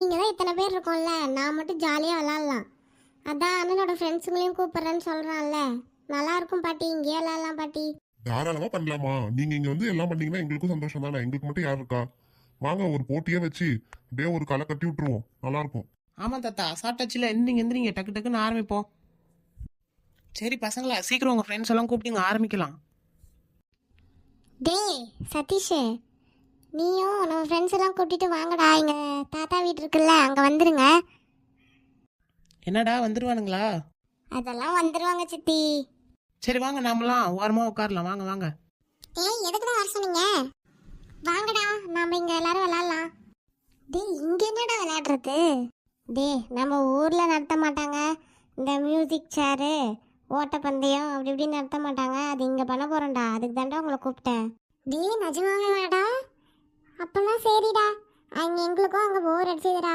இங்கே தான் இத்தனை பேர் இருக்கோம்ல, நான் மட்டும் ஜாலியாக விளாட்லாம். அதான் அண்ணனோட ஃப்ரெண்ட்ஸுங்களையும் கூப்பிட்றேன்னு சொல்கிறான்ல, நல்லா இருக்கும் பாட்டி, இங்கேயே விளாட்லாம் பாட்டி. தாராளமா பண்ணலாமா? நீங்க இங்க வந்து எல்லாம் பண்ணீங்கன்னா எங்களுக்கும் சந்தோஷம் தானே. எங்களுக்கு மட்டும் யார் இருக்கா? வாங்க ஒரு போட்டியே வச்சு அப்படியே ஒரு களை கட்டி விட்டுருவோம், நல்லா இருக்கும். ஆமாம் தாத்தா, சாப்பிட்டாச்சுல, எந்திரிங்க டக்கு டக்குன்னு ஆரம்பிப்போம். சரி பசங்களா, சீக்கிரம் உங்கள் ஃப்ரெண்ட்ஸ் எல்லாம் கூப்பிட்டு ஆரம்பிக்கலாம். டேய் சதீஷ், நீயும் நம்ம ஃப்ரெண்ட்ஸ் எல்லாம் கூட்டிட்டு வாங்கடா, எங்கள் தாத்தா வீடு இருக்குல்ல, அங்கே வந்துருங்க. என்னடா வந்துருவானுங்களா? அதெல்லாம் வந்துருவாங்க சித்தி. சரி வாங்க, நாமெல்லாம் ஓரமாக உட்காரலாம். வாங்க வாங்க. டேய் எதுக்கு தான் வர சொன்னீங்க? வாங்கடா, நாம இங்க எல்லாரும் விளையாடலாம். டேய் இங்க என்னடா விளையாடுறது? டேய் நம்ம ஊர்ல நடத்த மாட்டாங்க இந்த மியூசிக் சேரு, ஓட்டப்பந்தயம் அப்படி இப்படி நடத்த மாட்டாங்க, அது இங்க பண்ண போறோம்டா, அதுக்கு தாண்டா உங்களை கூப்பிட்டேன். டேய் நிஜமாவேடா? அப்பெல்லாம் சரிடா, அங்க எங்களுக்கும் அங்க போர் அடிச்சதுடா.